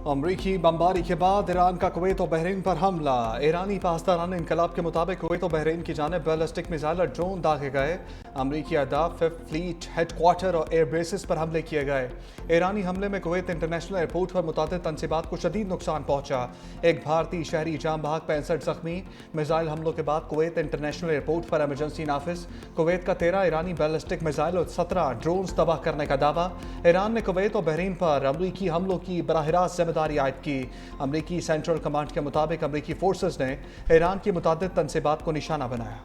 अमरीकी बमबारी के बाद ईरान का कुवैत और बहरीन पर हमला। ईरानी पासदारान इनकलाब के मुताबिक कुवैत और बहरीन की जानिब बैलिस्टिक मिसाइल और ड्रोन दागे गए। अमरीकी अहदाफ फिफ्थ फ्लीट हेडक्वार्टर और एयर बेसिस पर हमले किए गए। ईरानी हमले में कुवैत इंटरनेशनल एयरपोर्ट पर मुतादिद तनसीबात को शदीद नुकसान पहुंचा। एक भारतीय शहरी जाम बहक 65 जख्मी। मिसाइल हमलों के बाद कुवैत इंटरनेशनल एयरपोर्ट पर एमरजेंसी नाफिज। कुवैत का 13 ईरानी बैलिस्टिक मिसाइल और 17 ड्रोन तबाह करने का दावा। ईरान ने कुवैत और बहरीन पर अमरीकी हमलों की बराह रास्त जिम्मेदारी आयद की। अमरीकी सेंट्रल कमांड के मुताबिक अमरीकी फोर्सेस ने ईरान की मुतादिद तनसीबात को निशाना बनाया।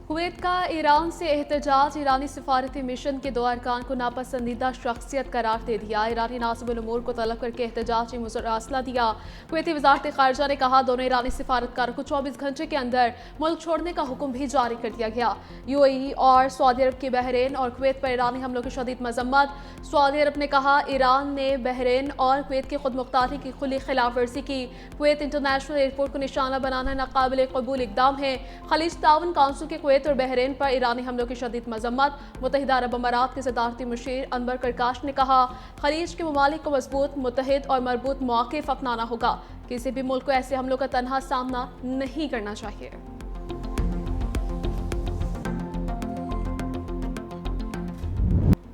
कुवैत का ईरान से एहतजाज। ईरानी सिफारती मिशन के 2 अरकान को नापसंदीदा शख्सियत करार दे दिया। ईरानी नासिबुल उमूर को तलब करके एहतजाजी मुसरासला दिया। कुवैती वजारत खारजा ने कहा दोनों ईरानी सिफारतकारों को 24 घंटे के अंदर मुल्क छोड़ने का हुक्म भी जारी कर दिया गया। यूएई और सऊदी अरब की बहरीन और कुवैत पर ईरानी हमलों की शदीद मजम्मत। सऊदी अरब ने कहा ईरान ने बहरीन और कुवैत की खुद मुख्तारी की खुली खिलाफ वर्जी की। कुवैत इंटरनेशनल एयरपोर्ट को निशाना बनाना नाकाबिल कबूल इकदाम है। खलीज ताउन काउंसिल के कुवैत और बहरीन पर ईरानी हमलों की शदीद मजम्मत। मुत्तहिदा अरब अमारात के सदारती मुशीर अनवर करकाश ने कहा खलीज के ममालिक को मजबूत, मुत्तहिद और मरबूत मौक़िफ़ अपनाना होगा। किसी भी मुल्क को ऐसे हमलों का तन्हा सामना नहीं करना चाहिए।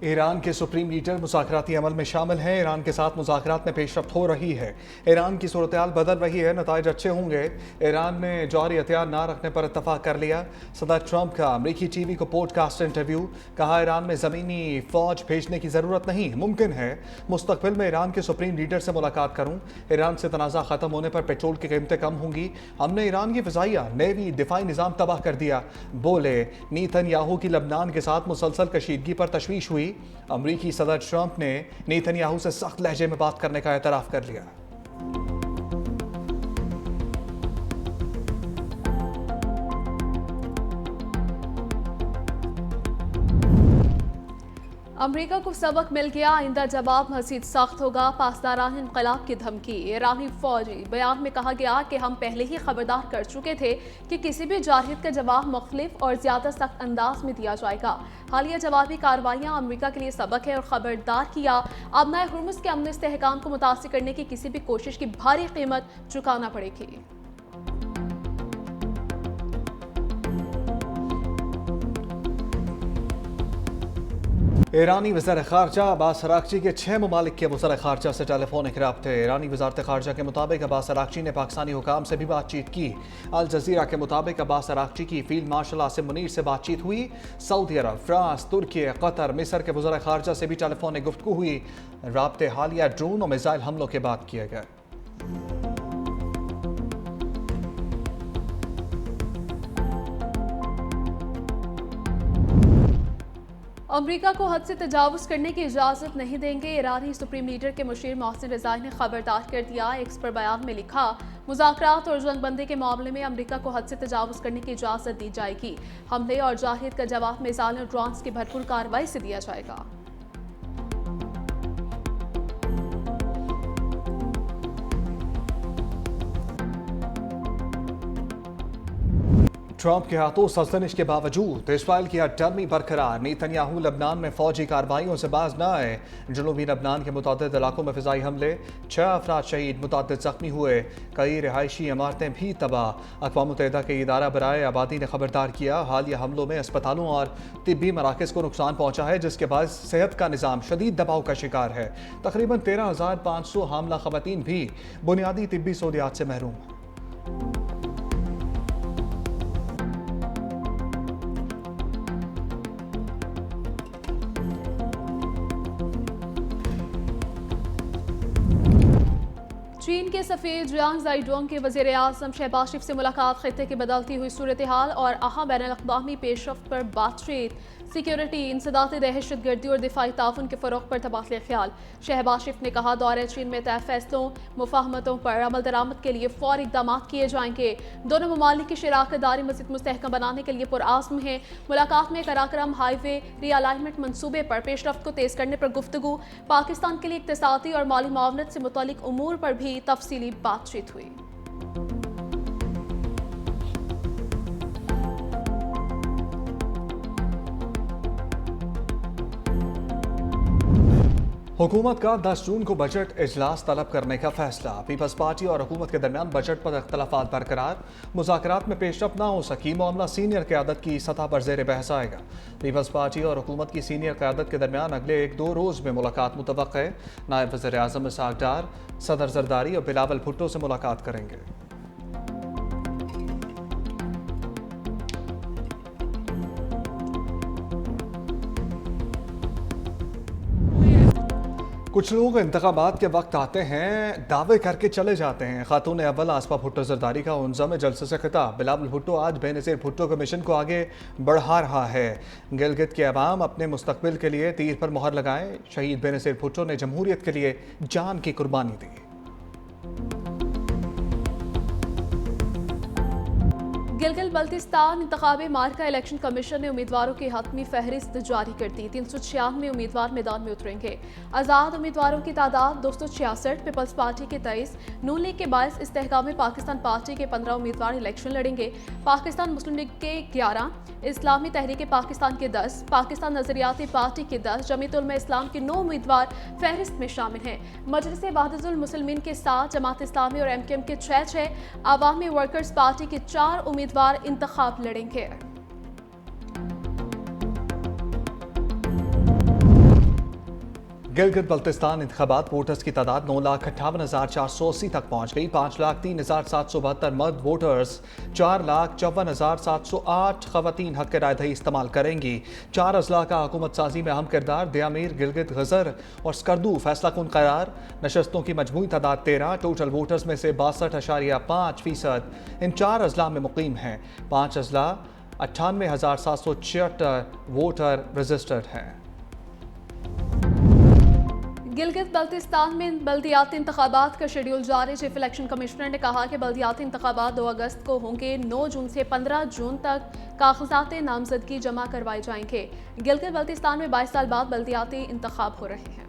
ईरान के सुप्रीम लीडर मुज़ाकराती अमल में शामिल हैं। ईरान के साथ मुज़ाकरात में पेशरफ्त हो रही है। ईरान की सूरत-ए-हाल बदल रही है, नताइज अच्छे होंगे। ईरान ने जौहरी हथियार ना रखने पर इत्तफाक कर लिया। सदर ट्रंप का अमरीकी टीवी को पॉडकास्ट इंटरव्यू। कहा ईरान में ज़मीनी फ़ौज भेजने की ज़रूरत नहीं, मुमकिन है मुस्तक़बिल में ईरान के सुप्रीम लीडर से मुलाकात करूँ। ईरान से तनाज़ा ख़त्म होने पर पेट्रोल की कीमतें कम होंगी। हमने ईरान की फ़िज़ाइया, नेवी, दिफाई निज़ाम तबाह कर दिया। बोले नेतन्याहू की लबनान के साथ मुसलसल कशीदगी पर तशवीश हुई। अमरीकी सदर ट्रंप ने नेतन्याहू से सख्त लहजे में बात करने का एतराफ़ कर लिया। अमरीका को सबक मिल गया, आइंदा जवाब मज़ीद सख्त होगा। पासदारान इनकलाब की धमकी। ईरानी फौजी बयान में कहा गया कि हम पहले ही खबरदार कर चुके थे कि किसी भी जारहियत का जवाब मुख्तलिफ और ज़्यादा सख्त अंदाज में दिया जाएगा। हालिया जवाबी कार्रवाइयाँ अमरीका के लिए सबक है और खबरदार किया अब नए हुर्मुज़ के अमन इस्तेहकाम को मुतासिर करने की किसी भी कोशिश की भारी कीमत चुकाना पड़ेगी। ईरानी वज़ीर ख़ारजा अब्बास अराग़ची के 6 ममालिक के वज़ीर ख़ारजा से टेलीफोनिक राब्ते। ईरानी वज़ारत ख़ारजा के मुताबिक अब्बास अराग़ची ने पाकिस्तानी हुकाम से भी बातचीत की। अल जज़ीरा के मुताबिक अब्बास अराग़ची की फील्ड मार्शल आसिम मुनीर से बातचीत हुई। सऊदी अरब, फ्रांस, तुर्की, कतर, मिस्र के वज़ीर ख़ारजा से भी टेलीफोनिक गुफ्तगू हुई। राब्ते हालिया ड्रोन और मिसाइल हमलों के बाद किए गए। अमरीका को हद से तजावुज़ करने की इजाज़त नहीं देंगे। ईरानी सुप्रीम लीडर के मुशीर मोहसिन रिज़ाई ने खबरदार कर दिया। एक्स पर बयान में लिखा मुज़ाकरात और जंगबंदी के मामले में अमरीका को हद से तजावुज़ करने की इजाज़त दी जाएगी। हमले और जारहियत का जवाब मिसाइल और ड्रोन्स की भरपूर कार्रवाई से दिया जाएगा। ट्रंप के हाथों सजनिश के बावजूद इसराइल की हथकंडे बरकरार। नेतन्याहू लबनान में फौजी कार्रवाइयों से बाज न आए। जनूबी लबनान के मुतादिद इलाकों में फिजाई हमले, 6 अफराद शहीद, मुतादिद जख्मी हुए। कई रिहायशी इमारतें भी तबाह। अक़वाम मुत्तहिदा के इदारा बराए आबादी ने खबरदार किया हालिया हमलों में अस्पतालों और तिब्बी मराकज़ को नुकसान पहुंचा है, जिसके बाद सेहत का निज़ाम शदीद दबाव का शिकार है। तकरीबन 13,500 हामला ख़वातीन भी बुनियादी तिब्बी सहूलियात से महरूम हैं। चीन के सफ़ीर जियांग ज़ाइडोंग के वज़ीर आज़म शहबाज शरीफ से मुलाकात, खित्ते की बदलती हुई सूरत हाल और अहम बैनुल-अक़वामी पेशरफ्त पर बातचीत। सिक्योरिटी, इंसदादी, दहशतगर्दी और दिफाई ताउन के फ़रोग़ पर तबादला ख्याल। शहबाज शरीफ ने कहा दौरे चीन में तय फैसलों मुफाहमतों पर अमल दरामद के लिए फ़ौरी इक़दाम किए जाएंगे। दोनों ममालिक की शराकत दारी मज़ीद मुस्तहकम बनाने के लिए पुरआज़्म है। मुलाकात में कराकरम हाईवे रीअलाइनमेंट मनसूबे पर पेशरफ्त को तेज़ करने पर गुफ्तगू, पाकिस्तान के लिए इक़्तिसादी और माली मुआवनत से मुतल्लिक़ उमूर पर भी तफसीली बातचीत हुई। हुकूमत का 10 जून को बजट इजलास तलब करने का फैसला। पीपल्स पार्टी और हुकूमत के दरमियान बजट पर अख्तलाफात बरकरार। मुज़ाकरात में पेशरफ ना हो सकी, मामला सीनियर क़यादत की सतह पर ज़ेर बहस आएगा। पीपल्स पार्टी और हुकूमत की सीनियर क़यादत के दरमियान अगले 1-2 रोज़ में मुलाकात मुतवक्का है। नायब वज़ीर आज़म इसहाक डार सदर जरदारी और बिलावल भुट्टो से मुलाकात करेंगे। कुछ लोग इंतखाबात के वक्त आते हैं, दावे करके चले जाते हैं। खातून अव्वल आसपा भुट्टो जरदारी का उन्जा में जलसे से खिताब। बिलावल भुट्टो आज बेनज़ीर भुट्टो के मिशन को आगे बढ़ा रहा है। गिलगित के अवाम अपने मुस्तकबिल के लिए तीर पर मोहर लगाएं। शहीद बेनज़ीर भुट्टो ने जमहूरियत के लिए जान की कुर्बानी दी। गिलगित बल्तिस्तान इंतखाबी मार्का इलेक्शन कमीशन ने उम्मीदवारों की हतमी फहरिस्त जारी कर दी। 396 उम्मीदवार मैदान में उतरेंगे। आज़ाद उम्मीदवारों की तादाद 266, पीपल्स पार्टी के 23, नून लीग के 22, इस्तेहकाम पाकिस्तान पार्टी के 15 उम्मीदवार इलेक्शन लड़ेंगे। पाकिस्तान मुस्लिम लीग के 11, इस्लामी तहरीक पाकिस्तान के 10, पाकिस्तान नजरियाती पार्टी के 10, जमीयत उलमा इस्लाम के 9 उम्मीदवार फहरिस्त में शामिल हैं। मजलिस वहदतुल मुस्लिमीन के 7, जमात इस्लामी और MKM के 6, अवामी वर्कर्स पार्टी के 4 उम्मीदवार इंतखाब लड़ेंगे। गिलगित बल्तिस्तान इंतखाबात वोटर्स की तादाद 9,58,480 तक पहुंच गई। 5,03,772 मर्द वोटर्स, 4,54,708 खवातीन हक रायदही इस्तेमाल करेंगी। 4 अजला का हुकूमत साजी में अहम किरदार। दयामीर, गिलगित, गजर और स्कर्दू फैसला कुन करार। नशस्तों की मजमूई तादाद 13। टोटल वोटर्स में से 62.5% इन 4 अजला में मुकीम हैं। 5 अजला 98,776 वोटर रजिस्टर्ड हैं। गिलगित बल्तिस्तान में बल्दियाती इंतखाबात का शेड्यूल जारी। चीफ इलेक्शन कमिश्नर ने कहा कि बल्दियाती इंतखाबात 2 अगस्त को होंगे। 9 जून से 15 जून तक कागजात नामजदगी जमा करवाए जाएंगे। गिलगित बल्तिस्तान में 22 साल बाद बल्दियाती इंतखाब हो रहे हैं।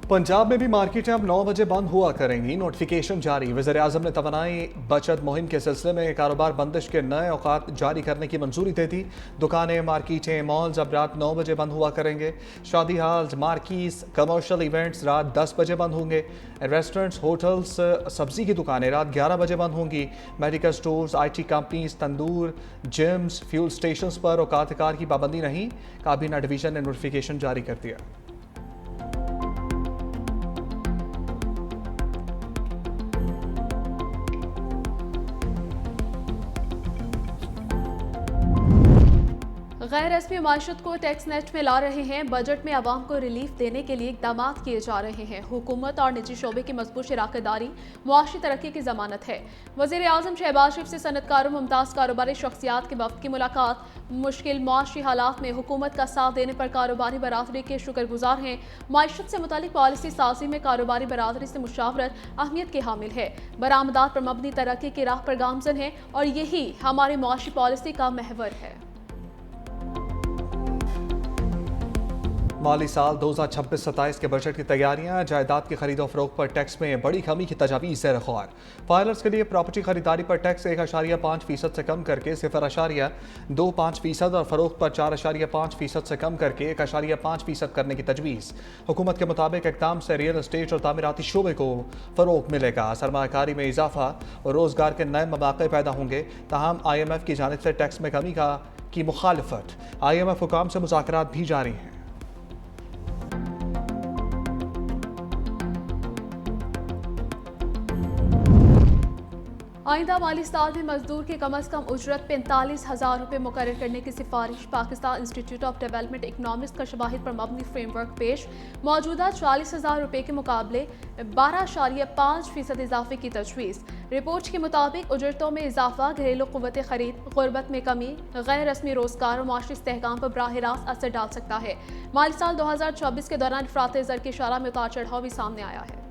पंजाब में भी मार्केटें अब 9 बजे बंद हुआ करेंगी। नोटिफिकेशन जारी। वज़ीर आज़म ने तवानाई बचत मुहिम के सिलसिले में कारोबार बंदिश के नए औकात जारी करने की मंजूरी दे दी। दुकानें, मार्केटें, मॉल्स अब रात 9 बजे बंद हुआ करेंगे। शादी हॉल्स, मार्कीज, कमर्शियल इवेंट्स रात 10 बजे बंद होंगे। रेस्टोरेंट्स, होटल्स, सब्जी की दुकानें रात 11 बजे बंद होंगी। Medical stores, IT companies, tandoor, gyms, fuel stations पर औकात कार की पाबंदी नहीं। काबीना डिवीजन ने नोटिफिकेशन जारी कर दिया। गैर रस्मी माशत को टैक्स नेट में ला रहे हैं। बजट में आवाम को रिलीफ देने के लिए इकदाम किए जा रहे हैं। हुकूमत और निजी शोबे की मजबूत शराकतदारी मुआशी तरक्की की जमानत है। वज़ीर आज़म शहबाज शरीफ से सनतकारों, मुमताज़ कारोबारी शख्सियात के वफ्द की मुलाकात। मुश्किल मुआशी हालात में हुकूमत का साथ देने पर कारोबारी बरादरी के शुक्रगुजार हैं। माशत से मुतालिक पॉलिसी साजी में कारोबारी बरादरी से मुशावरत अहमियत के हामिल है। बरामदात पर मबनी तरक्की की राह पर गामजन है और यही हमारी मुआशी पॉलिसी का महवर है। माली साल 2026-27 के बजट की तैयारियां। जायदाद की खरीदो फरोख्त पर टैक्स में बड़ी कमी की तजावीज़ ज़ेर ख्वार। फाइलर्स के लिए प्रॉपर्टी खरीदारी पर टैक्स 1.5% से कम करके 0.25% और फरोख्त पर 4.5% से कम करके 1.5% करने की तजवीज़। हुकूमत के मुताबिक इक़दाम से रियल एस्टेट और तामीराती शोबे को फ़रोग़ मिलेगा। सरमायाकारी में इजाफा और रोज़गार के नए मौक़े पैदा होंगे। ताहम IMF की जानिब से टैक्स में कमी की मुखालफत। IMF हुकाम से मुज़ाकरात भी जारी हैं। आइंदा माली साल में मजदूर की कम अज़ कम उजरत 45,000 रुपये मुकर्रर करने की सिफारिश। Pakistan institute of development economics का शवाहिद पर मबनी फ्रेमवर्क पेश। मौजूदा 40,000 रुपये के मुकाबले 12.5% इजाफे की तजवीज़। रिपोर्ट के मुताबिक उजरतों में इजाफा घरेलू क़ुव्वत ख़रीद, गुर्बत में कमी, गैर रस्मी रोज़गार और माशी इस्तेहकाम पर बराह रास्त असर डाल सकता है। माली साल 2024 के दौरान अफरात ज़र की शरह में उतार चढ़ाव भी सामने आया है।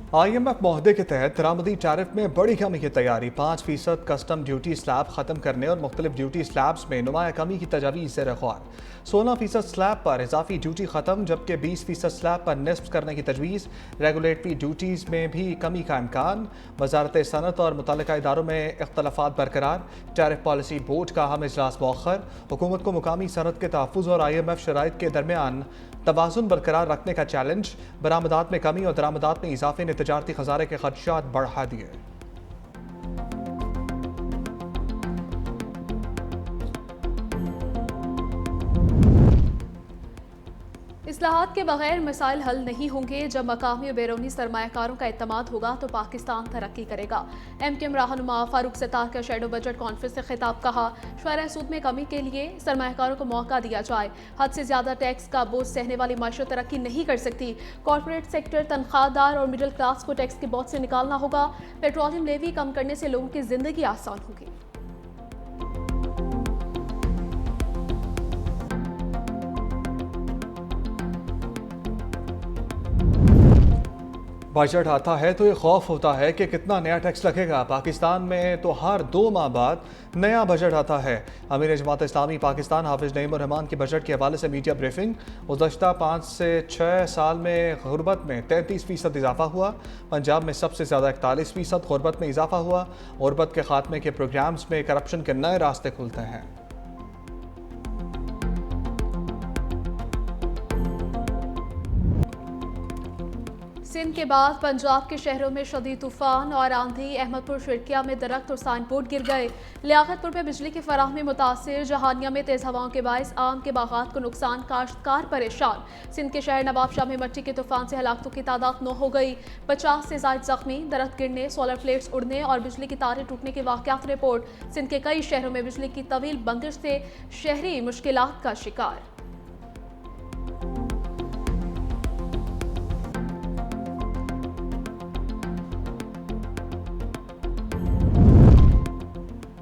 IMF माहदे के तहत दरामदी टैरिफ में बड़ी कमी की तैयारी। 5% कस्टम ड्यूटी स्लैब खत्म करने और मुख्तलिफ ड्यूटी स्लैब्स में नुमाया कमी की तजावीज़ ज़ेर ख्वार। 16% स्लैब पर इजाफी ड्यूटी खत्म, जबकि 20% स्लैब पर निस्फ करने की तजवीज़। रेगुलेटरी ड्यूटीज़ में भी कमी का इम्कान। वजारत सनत और मुतल्लिका इदारों में इख्तलाफात बरकरार। टैरिफ पॉलिसी बोर्ड का अहम इजलास मौखर। हुकूमत को मुकामी सनत के तहफ़्फ़ुज़ और IMF शराइत के दरमियान तवाज़ुन बरकरार रखने का चैलेंज। बरामदात में कमी और दरामदात में इजाफे ने तजारती खजाने के खदशात बढ़ा दिए। इस्लाहात के बगैर मसाइल हल नहीं होंगे। जब मकामी और बैरूनी सरमायाकारों का इत्तेमाद होगा तो पाकिस्तान तरक्की करेगा। MKM रहनुमा फारूक सत्तार का शेडो बजट कॉन्फ्रेंस से खिताब। कहा, शरह सूद में कमी के लिए सरमायाकारों को मौका दिया जाए। हद से ज्यादा टैक्स का बोझ सहने वाली माशरत तरक्की नहीं कर सकती। कॉर्पोरेट सेक्टर, तनख्वाहदार और मिडिल क्लास को टैक्स के बोझ से निकालना होगा। पेट्रोलियम लेवी कम करने से लोगों की जिंदगी आसान होगी। बजट आता है तो ये खौफ होता है कि कितना नया टैक्स लगेगा। पाकिस्तान में तो हर 2 माह बाद नया बजट आता है। अमीर जमात इस्लामी पाकिस्तान हाफिज नईमुर रहमान के बजट के हवाले से मीडिया ब्रीफिंग। गुज़श्ता 5 से 6 साल में गुर्बत में 33% इजाफा हुआ। पंजाब में सबसे ज़्यादा 41% गुर्बत में इजाफा हुआ। गुर्बत के खात्मे के प्रोग्राम्स में करप्शन के नए रास्ते खुलते हैं। सिंध के बाद पंजाब के शहरों में शदीद तूफान और आंधी। अहमदपुर शिरकिया में दरख्त और साइन बोर्ड गिर गए। लियाकतपुर में बिजली की फराहमी मुतासिर। जहानिया में तेज हवाओं के बायस आम के बागात को नुकसान, काश्तकार परेशान। सिंध के शहर नवाबशाह में मट्टी के तूफान से हलाकतों की तादाद 9 हो गई। 50 से ज़ायद जख्मी। दरख्त गिरने, सोलर प्लेट्स उड़ने और बिजली की तारें टूटने के वाक़यात रिपोर्ट। सिंध के कई शहरों में बिजली की तवील बंदिश से शहरी मुश्किलात का शिकार।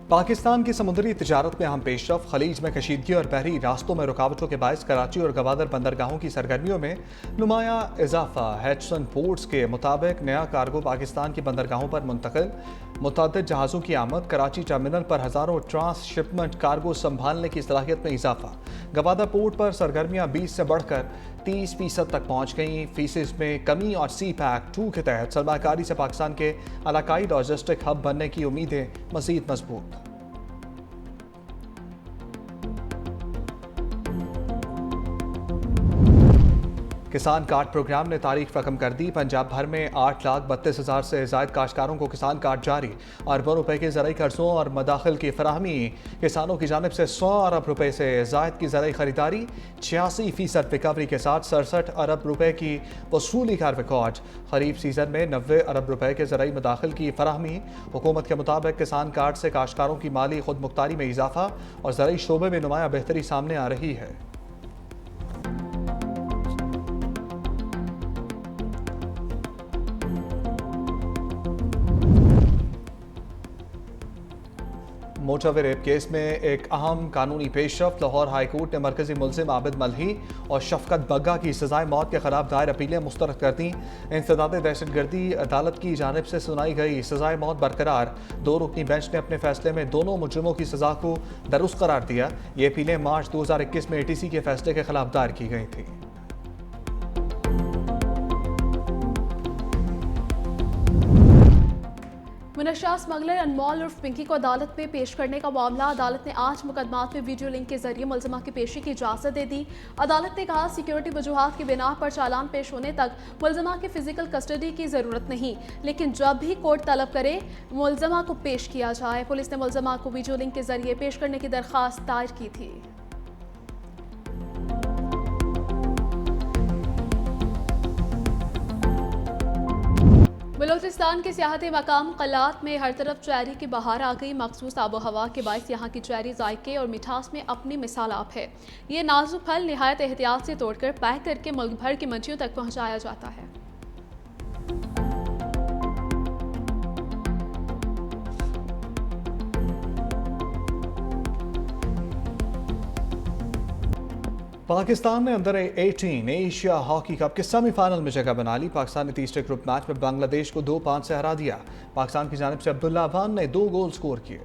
पाकिस्तान की समुद्री तिजारत में अहम पेशरफ। खलीज में कशीदगी और बहरी रास्तों में रुकावटों के बायस कराची और गवादर बंदरगाहों की सरगर्मियों में नुमाया इजाफा। हैचसन पोर्ट्स के मुताबिक नया कार्गो पाकिस्तान की बंदरगाहों पर मुंतकिल। मुतअद्दिद जहाज़ों की आमद। कराची टर्मिनल पर हज़ारों ट्रांसशिपमेंट कार्गो संभालने की सलाहियत में इजाफा। गवादर पोर्ट पर सरगर्मियाँ 20 से बढ़कर 30% तक पहुँच गईं। फीसिस में कमी और सी पैक 2 के तहत सरमाकारी से पाकिस्तान के इलाकाई लॉजिस्टिक हब बनने की उम्मीदें मज़ीद मजबूत। किसान कार्ड प्रोग्राम ने तारीख रकम कर दी। पंजाब भर में 8,32,000 से ज़ायद काश्तकारों को किसान कार्ड जारी। अरबों रुपए के ज़राई कर्जों और मदाखिल की फराहमी। किसानों की जानिब से 100 अरब रुपए से ज़ायद की ज़राई खरीदारी। 86% रिकवरी के साथ 67 अरब रुपए की वसूली का रिकॉर्ड। खरीफ सीजन में 90 अरब रुपए के ज़राई मदाखिल की फराहमी। हुकूमत के मुताबिक किसान कार्ड से काश्तकारों की माली खुद मुख्तारी में इजाफा और ज़राई शोबे में नुमाया बेहतरी सामने आ रही है। मोटावे रेप केस में एक अहम कानूनी पेशरफ। लाहौर हाई कोर्ट ने मरकजी मुलजिम आबिद मलही और शफकत बग्गा की सजाए मौत के खिलाफ दायर अपीलें मुस्तरद कर दी। इंसदाद दहशतगर्दी अदालत की जानिब से सुनाई गई सजाए मौत बरकरार। 2 रुकनी बेंच ने अपने फैसले में दोनों मुजरिमों की सजा को दुरुस्त करार दिया। ये अपीलें मार्च 2021 में ATC के फैसले के खिलाफ दायर की गई थी। मुनशा स्मगलर अनमोल उर्फ पिंकी को अदालत में पेश करने का मामला। अदालत ने 8 मुकदमात में वीडियो लिंक के जरिए मुलजमा की पेशी की इजाजत दे दी। अदालत ने कहा, सिक्योरिटी वजूहात की बिना पर चालान पेश होने तक मुलजमा की फिजिकल कस्टडी की जरूरत नहीं, लेकिन जब भी कोर्ट तलब करे मुलजमा को पेश किया जाए। पुलिस ने मुलजमा को वीडियो लिंक के जरिए पेश करने की दरख्वास्त दायर की थी। बलूचिस्तान के सियाहती मकाम कलात में हर तरफ चेरी की बहार आ गई। मखसूस आबो हवा के बायस यहाँ की चेरी जायके और मिठास में अपनी मिसाल आप है। ये नाजुक फल निहायत एहतियात से तोड़कर पैक करके मुल्क भर की मंडियों तक पहुँचाया जाता है। पाकिस्तान ने अंडर 18 एशिया हॉकी कप के सेमीफाइनल में जगह बना ली। पाकिस्तान ने तीसरे ग्रुप मैच में बांग्लादेश को 2-5 से हरा दिया। पाकिस्तान की जानिब से अब्दुल्ला अवान ने 2 गोल स्कोर किए।